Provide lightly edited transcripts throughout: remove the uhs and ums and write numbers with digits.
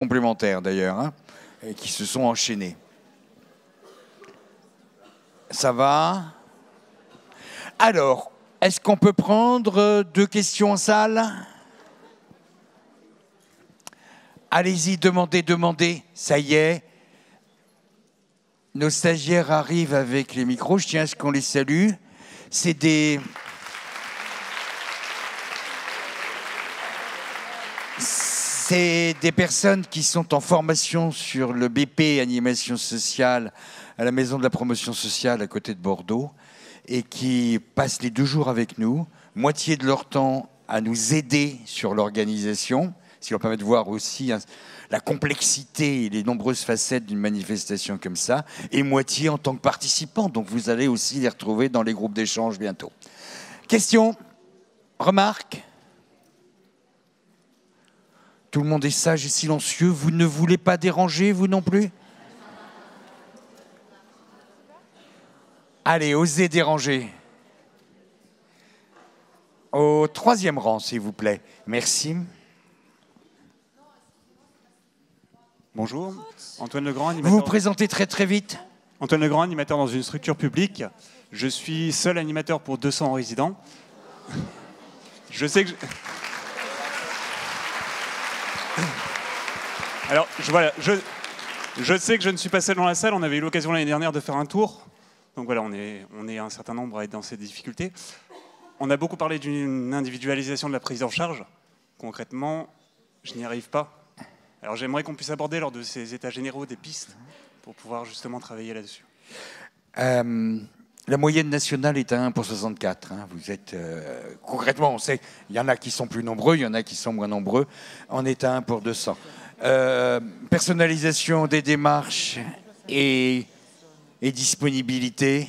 complémentaires d'ailleurs, hein, et qui se sont enchaînés. Ça va? Alors, est-ce qu'on peut prendre 2 questions en salle? Allez-y, demandez. Ça y est. Nos stagiaires arrivent avec les micros. Je tiens à ce qu'on les salue. C'est des personnes qui sont en formation sur le BP Animation Sociale à la Maison de la Promotion Sociale à côté de Bordeaux et qui passent les 2 jours avec nous, moitié de leur temps à nous aider sur l'organisation, ce qui leur permet de voir aussi la complexité et les nombreuses facettes d'une manifestation comme ça, et moitié en tant que participants. Donc vous allez aussi les retrouver dans les groupes d'échange bientôt. Question? Remarque? Tout le monde est sage et silencieux. Vous ne voulez pas déranger, vous non plus? Allez, osez déranger. Au 3e rang, s'il vous plaît. Merci. Bonjour, Antoine Legrand, animateur. Vous vous présentez très vite. Antoine Legrand, animateur dans une structure publique. Je suis seul animateur pour 200 résidents. Je sais que... Alors, je sais que je ne suis pas seul dans la salle. On avait eu l'occasion l'année dernière de faire un tour. Donc voilà, on est un certain nombre à être dans ces difficultés. On a beaucoup parlé d'une individualisation de la prise en charge. Concrètement, je n'y arrive pas. Alors j'aimerais qu'on puisse aborder lors de ces états généraux des pistes pour pouvoir justement travailler là-dessus. La moyenne nationale est à 1 pour 64. Hein. Vous êtes concrètement, on sait, il y en a qui sont plus nombreux, il y en a qui sont moins nombreux. On est à 1 pour 200. Personnalisation des démarches et disponibilité.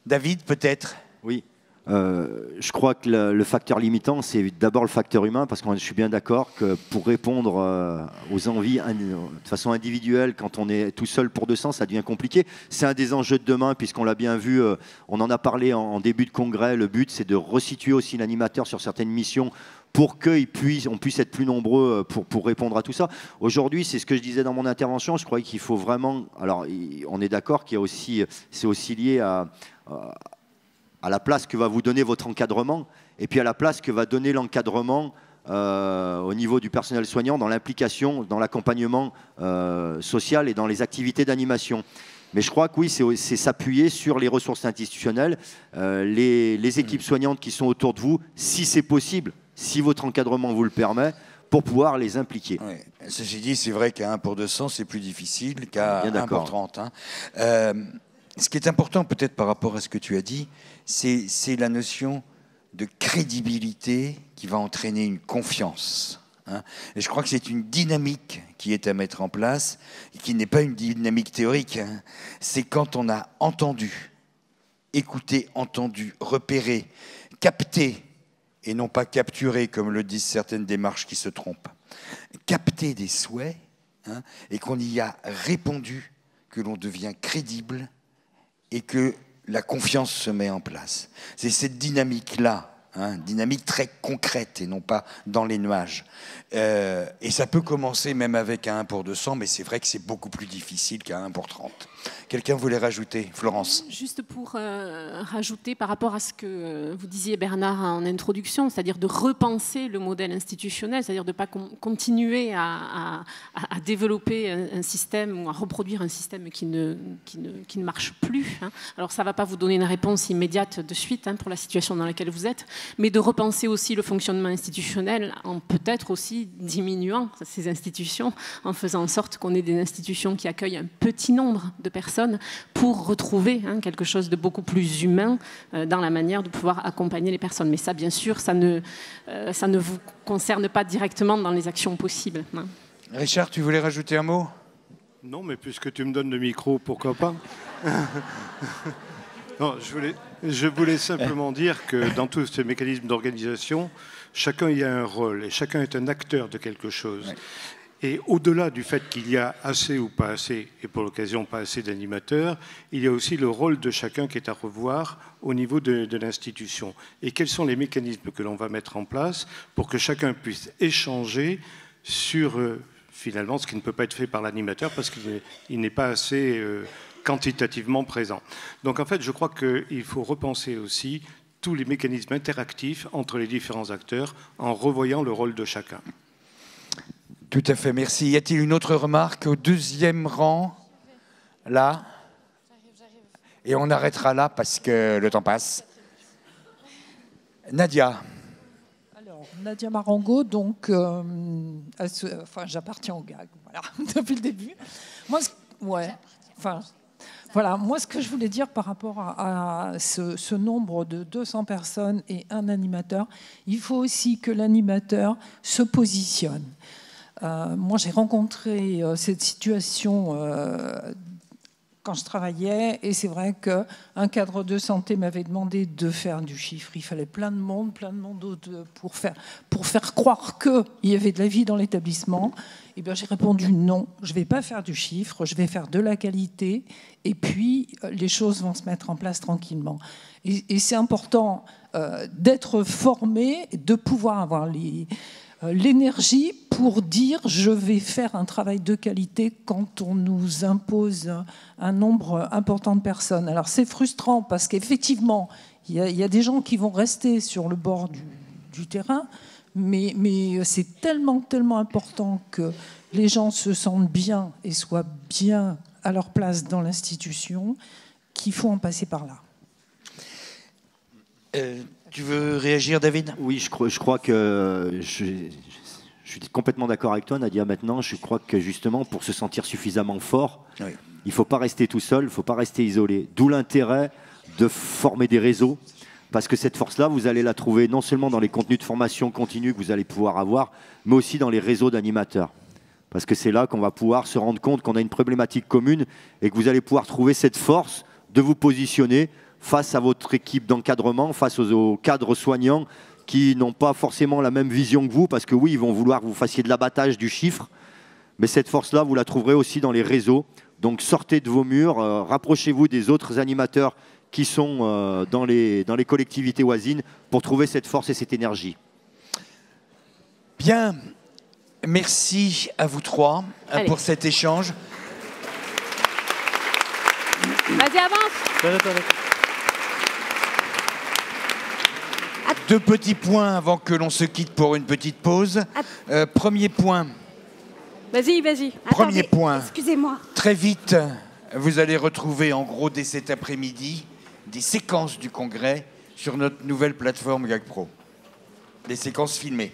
David, peut-être? Oui. Je crois que le facteur limitant, c'est d'abord le facteur humain, parce que je suis bien d'accord que pour répondre aux envies de façon individuelle, quand on est tout seul pour 200, ça devient compliqué. C'est un des enjeux de demain, puisqu'on l'a bien vu, on en a parlé en début de congrès. Le but, c'est de resituer aussi l'animateur sur certaines missions pour qu'on puisse être plus nombreux pour répondre à tout ça. Aujourd'hui, c'est ce que je disais dans mon intervention, je crois qu'il faut vraiment... Alors, on est d'accord qu'il y a aussi... C'est aussi lié à la place que va vous donner votre encadrement, et puis à la place que va donner l'encadrement au niveau du personnel soignant dans l'implication, dans l'accompagnement social et dans les activités d'animation. Mais je crois que oui, c'est s'appuyer sur les ressources institutionnelles, les équipes soignantes qui sont autour de vous, si c'est possible, si votre encadrement vous le permet, pour pouvoir les impliquer. Oui. Ceci dit, c'est vrai qu'à 1 pour 200, c'est plus difficile qu'à 1 pour 30. Hein. Ce qui est important peut-être par rapport à ce que tu as dit, c'est la notion de crédibilité qui va entraîner une confiance. Hein. Et je crois que c'est une dynamique qui est à mettre en place, et qui n'est pas une dynamique théorique. Hein. C'est quand on a entendu, écouté, entendu, repéré, capté, et non pas capturé, comme le disent certaines démarches qui se trompent, capté des souhaits, hein, et qu'on y a répondu, que l'on devient crédible, et que la confiance se met en place. C'est cette dynamique-là, hein, dynamique très concrète et non pas dans les nuages. Et ça peut commencer même avec un 1 pour 200, mais c'est vrai que c'est beaucoup plus difficile qu'un 1 pour 30. Quelqu'un voulait rajouter? Florence. Juste pour rajouter par rapport à ce que vous disiez, Bernard, en introduction, c'est-à-dire de repenser le modèle institutionnel, c'est-à-dire de ne pas continuer à développer un système ou à reproduire un système qui ne marche plus. Hein. Alors ça ne va pas vous donner une réponse immédiate de suite, hein, pour la situation dans laquelle vous êtes, mais de repenser aussi le fonctionnement institutionnel en peut-être aussi diminuant ces institutions, en faisant en sorte qu'on ait des institutions qui accueillent un petit nombre de personnes pour retrouver, hein, quelque chose de beaucoup plus humain dans la manière de pouvoir accompagner les personnes. Mais ça, bien sûr, ça ne vous concerne pas directement dans les actions possibles. Hein. Richard, tu voulais rajouter un mot? Non, mais puisque tu me donnes le micro, pourquoi pas? Non, je voulais simplement dire que dans tous ces mécanismes d'organisation, chacun y a un rôle et chacun est un acteur de quelque chose. Ouais. Et au-delà du fait qu'il y a assez ou pas assez, et pour l'occasion pas assez d'animateurs, il y a aussi le rôle de chacun qui est à revoir au niveau de l'institution. Et quels sont les mécanismes que l'on va mettre en place pour que chacun puisse échanger sur finalement ce qui ne peut pas être fait par l'animateur parce qu'il n'est pas assez quantitativement présent. Donc en fait, je crois qu'il faut repenser aussi tous les mécanismes interactifs entre les différents acteurs en revoyant le rôle de chacun. Tout à fait, merci. Y a-t-il une autre remarque au deuxième rang? Là. Et on arrêtera là parce que le temps passe. Nadia. Alors, Nadia Marango, donc, j'appartiens au GAG, voilà, depuis le début. Moi, moi, ce que je voulais dire par rapport à ce nombre de 200 personnes et un animateur, il faut aussi que l'animateur se positionne. Moi, j'ai rencontré cette situation quand je travaillais, et c'est vrai qu'un cadre de santé m'avait demandé de faire du chiffre. Il fallait plein de monde pour faire croire qu'il y avait de la vie dans l'établissement. Et bien, j'ai répondu non, je ne vais pas faire du chiffre, je vais faire de la qualité, et puis les choses vont se mettre en place tranquillement. Et c'est important d'être formé, de pouvoir avoir l'énergie pour dire je vais faire un travail de qualité quand on nous impose un nombre important de personnes. Alors c'est frustrant parce qu'effectivement, il y a des gens qui vont rester sur le bord du terrain, mais c'est tellement important que les gens se sentent bien et soient bien à leur place dans l'institution qu'il faut en passer par là. Tu veux réagir, David? Oui, je crois que je suis complètement d'accord avec toi, Nadia. Maintenant, je crois que justement, pour se sentir suffisamment fort, oui, il ne faut pas rester tout seul, il ne faut pas rester isolé. D'où l'intérêt de former des réseaux, parce que cette force-là, vous allez la trouver non seulement dans les contenus de formation continue que vous allez pouvoir avoir, mais aussi dans les réseaux d'animateurs. Parce que c'est là qu'on va pouvoir se rendre compte qu'on a une problématique commune et que vous allez pouvoir trouver cette force de vous positionner face à votre équipe d'encadrement, face aux cadres soignants qui n'ont pas forcément la même vision que vous, parce que oui, ils vont vouloir que vous fassiez de l'abattage du chiffre, mais cette force-là, vous la trouverez aussi dans les réseaux. Donc sortez de vos murs, rapprochez-vous des autres animateurs qui sont dans les collectivités voisines pour trouver cette force et cette énergie. Bien, merci à vous trois pour cet échange. Vas-y, avance. Deux petits points avant que l'on se quitte pour une petite pause. Premier point. Vas-y. Premier point. Excusez-moi. Très vite, vous allez retrouver en gros dès cet après-midi des séquences du congrès sur notre nouvelle plateforme GagPro. Des séquences filmées.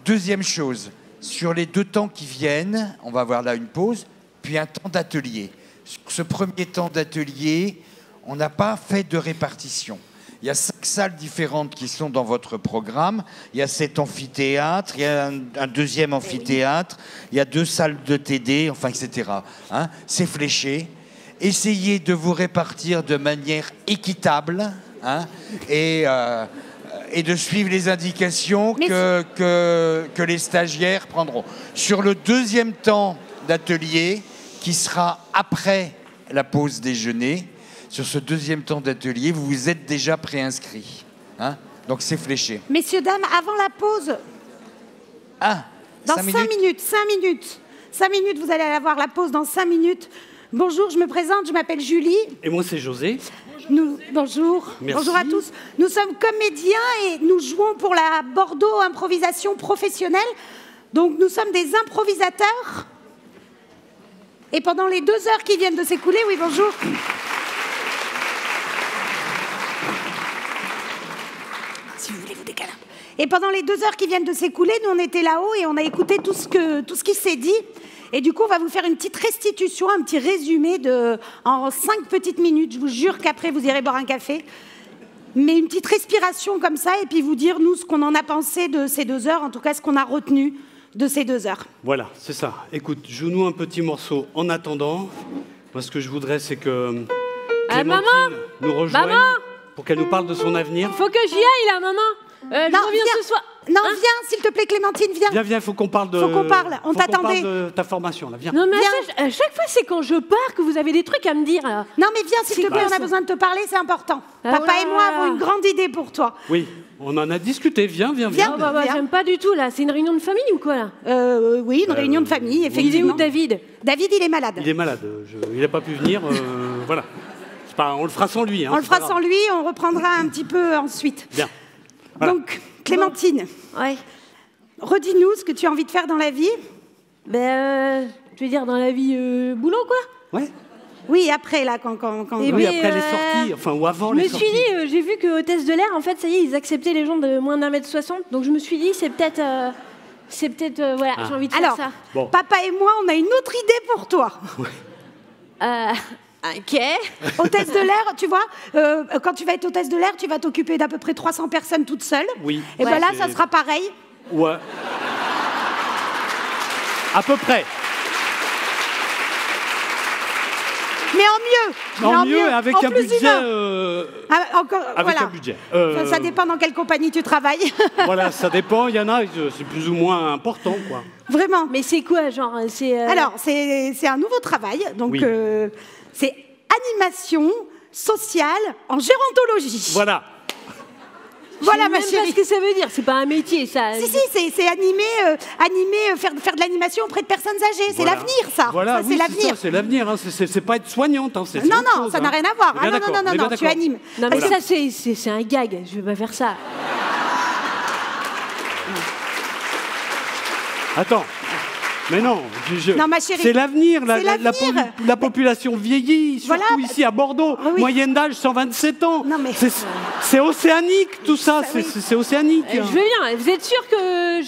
Deuxième chose, sur les 2 temps qui viennent, on va avoir là une pause, puis un temps d'atelier. Sur ce premier temps d'atelier, on n'a pas fait de répartition. Il y a 5 salles différentes qui sont dans votre programme. Il y a 7 amphithéâtres, il y a un deuxième amphithéâtre, il y a 2 salles de TD, enfin, etc. Hein, c'est fléché. Essayez de vous répartir de manière équitable, hein, et de suivre les indications que les stagiaires prendront. Sur le deuxième temps d'atelier, qui sera après la pause déjeuner, sur ce deuxième temps d'atelier, vous vous êtes déjà préinscrit. Hein, donc c'est fléché. Messieurs, dames, avant la pause, dans 5 minutes. 5 minutes, vous allez avoir la pause dans 5 minutes. Bonjour, je me présente, je m'appelle Julie. Et moi, c'est José. Bonjour. Merci. Bonjour à tous. Nous sommes comédiens et nous jouons pour la Bordeaux Improvisation Professionnelle. Donc nous sommes des improvisateurs. Et pendant les 2 heures qui viennent de s'écouler, oui, bonjour. Si vous voulez vous décaler un peu. Et pendant les 2 heures qui viennent de s'écouler, nous on était là-haut et on a écouté tout ce qui s'est dit. Et du coup, on va vous faire une petite restitution, un petit résumé en 5 petites minutes. Je vous jure qu'après, vous irez boire un café. Mais une petite respiration comme ça, et puis vous dire, nous, ce qu'on en a pensé de ces 2 heures, en tout cas, ce qu'on a retenu de ces 2 heures. Voilà, c'est ça. Écoute, joue-nous un petit morceau en attendant. Moi, ce que je voudrais, c'est que Clémentine nous rejoigne pour qu'elle nous parle de son avenir. Faut que j'y aille, là, maman. Je reviens ce soir. Non, viens, s'il te plaît, Clémentine, viens. Viens, faut qu'on parle de... Faut qu'on parle, on t'attendait. de ta formation, là, viens. Non, mais à chaque fois, c'est quand je pars que vous avez des trucs à me dire. Là. Non, mais viens, s'il te plaît, on a besoin de te parler, c'est important. Papa et moi avons une grande idée pour toi. Oui, on en a discuté, viens. J'aime pas du tout, là. C'est une réunion de famille ou quoi, là? Oui, une réunion de famille, effectivement. Il est où, David? David, il est malade. Il est malade, il n'a pas pu venir, voilà. On le fera sans lui. Hein, on le fera sans lui, on reprendra un petit peu ensuite. Bien. Voilà. Donc, Clémentine, redis-nous ce que tu as envie de faire dans la vie. Je veux dire, dans la vie boulot, quoi. Ouais. Oui, après, là, quand... Oui, après les sorties, enfin, ou avant les sorties. Je me suis dit, j'ai vu que hôtesse de l'air, en fait, ça y est, ils acceptaient les gens de moins d'1m60. Donc je me suis dit, c'est peut-être, voilà, j'ai envie de faire ça. Alors, papa et moi, on a une autre idée pour toi. Ok. Hôtesse de l'air, tu vois, quand tu vas être hôtesse de l'air, tu vas t'occuper d'à peu près 300 personnes toute seule. Oui. Et ben là, ça sera pareil. Ouais. À peu près. Mais en mieux, avec un budget. Avec un budget. Ça dépend dans quelle compagnie tu travailles. Voilà, ça dépend. Il y en a, c'est plus ou moins important, quoi. Vraiment. Mais c'est quoi, genre Alors, c'est un nouveau travail. Donc, c'est animation sociale en gérontologie. Voilà. Voilà, ma chérie. Je sais même pas ce que ça veut dire. C'est pas un métier, ça. Si, c'est animer, faire de l'animation auprès de personnes âgées. C'est l'avenir, ça. Voilà, ça, c'est l'avenir. C'est l'avenir. Hein. C'est pas être soignante. Hein. Non, ça n'a rien à voir. Non, tu animes. Non, mais ça, c'est un gag. Je vais pas faire ça. Attends. Mais non, non, ma chérie, c'est l'avenir. La population vieillit, surtout ici à Bordeaux. Moyenne d'âge 127 ans. Non, mais... C'est océanique tout ça, c'est océanique. Je veux bien. Vous êtes sûr que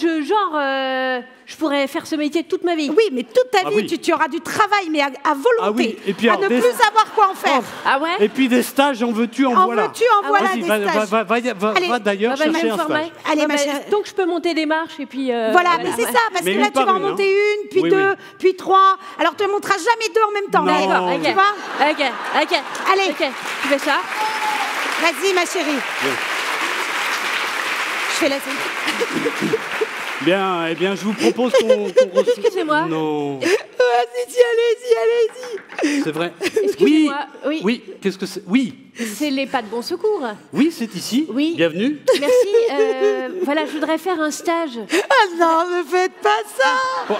je pourrais faire ce métier toute ma vie? Oui, mais toute ta vie, tu auras du travail, mais à volonté, et puis, à ne plus savoir quoi en faire. Ah ouais? Et puis des stages, en veux-tu, en voilà. Vas-y, des stages. Va d'ailleurs chercher un stage. Allez, ma chérie. Donc je peux monter des marches et puis... Voilà, mais c'est ça, parce que là, tu vas en monter une, puis deux, puis trois. Alors, tu ne monteras jamais deux en même temps. D'accord, tu vois? Ok. Allez. Ok, tu fais ça. Vas-y, ma chérie. Je fais la scène. Bien, eh bien, je vous propose qu'on Excusez-moi. Non. Allez-y. C'est vrai. Excusez-moi. Oui. Qu'est-ce que c'est? Oui. C'est les pas de bon secours. Oui, c'est ici. Oui. Bienvenue. Merci. Voilà, je voudrais faire un stage. Ah non, ne faites pas ça. Bon.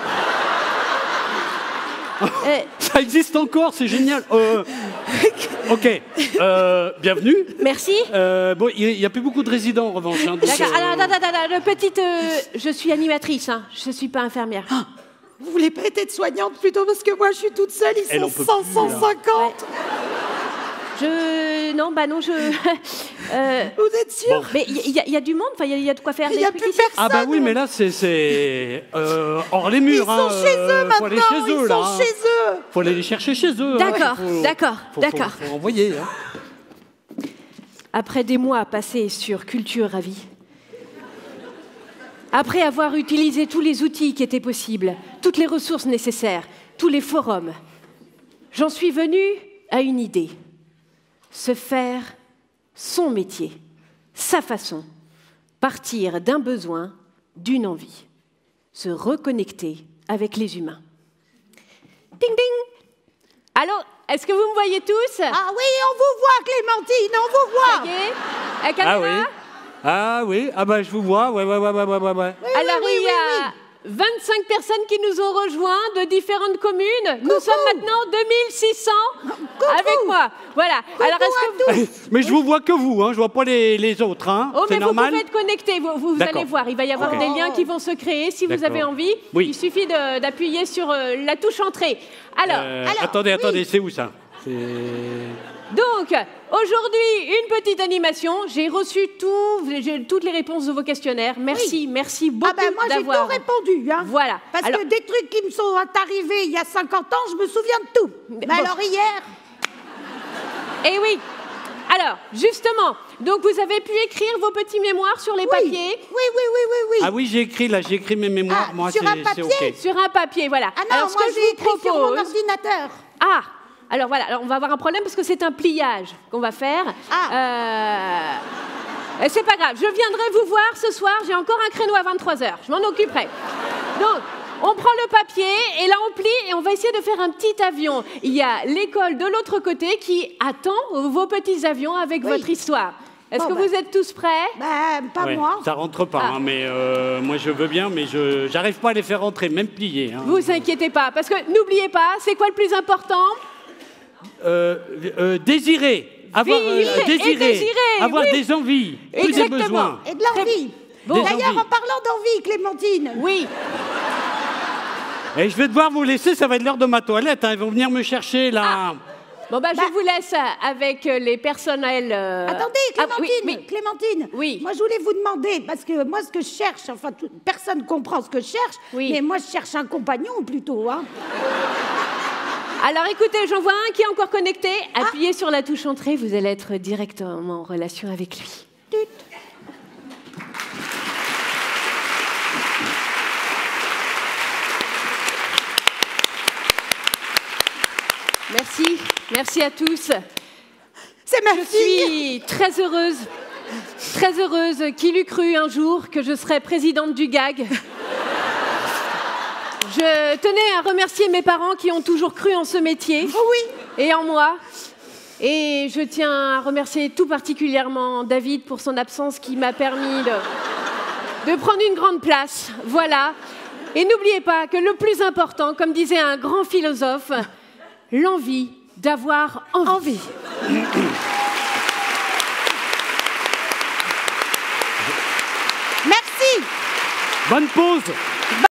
Ça existe encore, c'est génial. Ok, bienvenue. Merci. Bon, il n'y a plus beaucoup de résidents en revanche. Hein, d'accord. Alors, petite, je suis animatrice, hein. Je ne suis pas infirmière. Vous voulez pas être soignante plutôt parce que moi je suis toute seule, ils sont 150. Non, je... Vous êtes sûr? Mais il y a du monde, il y a de quoi faire. Il n'y a plus personne. Ah bah oui, mais là, c'est hors les murs. Ils sont chez eux maintenant, ils sont chez eux. Faut aller les chercher chez eux. D'accord. Faut envoyer. Hein. Après des mois passés sur Culture Ravie, après avoir utilisé tous les outils qui étaient possibles, toutes les ressources nécessaires, tous les forums, j'en suis venue à une idée. Se faire son métier, sa façon, partir d'un besoin, d'une envie, se reconnecter avec les humains. Ding ding. Alors, est-ce que vous me voyez tous? Ah oui, on vous voit, Clémentine, on vous voit. Ça y est, caméra. Ah oui, ah bah je vous vois, ouais. Alors il y a 25 personnes qui nous ont rejoints de différentes communes. Nous sommes maintenant 2600 avec moi. Voilà. Alors est-ce que Mais je vous vois que vous, hein. Je vois pas les autres. Hein. Oh, c'est normal. Vous pouvez être connectés. Vous allez voir. Il va y avoir des liens qui vont se créer. Si vous avez envie, il suffit d'appuyer sur la touche entrée. Alors attendez, c'est où ça? Donc, aujourd'hui, une petite animation. J'ai reçu toutes les réponses de vos questionnaires. Merci beaucoup moi, d'avoir... j'ai tout répondu. Hein. Voilà. Parce que des trucs qui me sont arrivés il y a 50 ans, je me souviens de tout. Mais alors hier... Eh oui. Alors, justement, donc vous avez pu écrire vos petits mémoires sur les papiers. Oui. Ah oui, j'ai écrit mes mémoires. Moi, sur un papier. Okay. Sur un papier, voilà. Ah non, alors, moi j'ai écrit sur mon ordinateur. Ah. Alors voilà, on va avoir un problème parce que c'est un pliage qu'on va faire. C'est pas grave, je viendrai vous voir ce soir, j'ai encore un créneau à 23h, je m'en occuperai. Donc, on prend le papier et là on plie et on va essayer de faire un petit avion. Il y a l'école de l'autre côté qui attend vos petits avions avec votre histoire. Est-ce que vous êtes tous prêts? Pas moi. Ça rentre pas, hein, mais moi je veux bien, mais je n'arrive pas à les faire rentrer, même pliés. Hein. Vous inquiétez pas, parce que n'oubliez pas, c'est quoi le plus important? Désirer. Avoir, désirer, avoir des envies, plus des besoins. Et de l'envie. D'ailleurs, en parlant d'envie, Clémentine. Oui. Et je vais devoir vous laisser, ça va être l'heure de ma toilette. Hein, ils vont venir me chercher là. Bon, je vous laisse avec les personnels... Attendez, Clémentine, oui. Clémentine. Oui. Moi, je voulais vous demander, parce que moi, ce que je cherche, enfin, personne ne comprend ce que je cherche, mais moi, je cherche un compagnon plutôt. Hein. Alors, écoutez, j'en vois un qui est encore connecté. Appuyez sur la touche entrée, vous allez être directement en relation avec lui. Merci à tous. C'est ma fille. Je suis très heureuse qu'il eût cru un jour que je serais présidente du GAG. Je tenais à remercier mes parents qui ont toujours cru en ce métier et en moi. Et je tiens à remercier tout particulièrement David pour son absence qui m'a permis de prendre une grande place. Voilà. Et n'oubliez pas que le plus important, comme disait un grand philosophe, l'envie d'avoir envie. Merci. Bonne pause.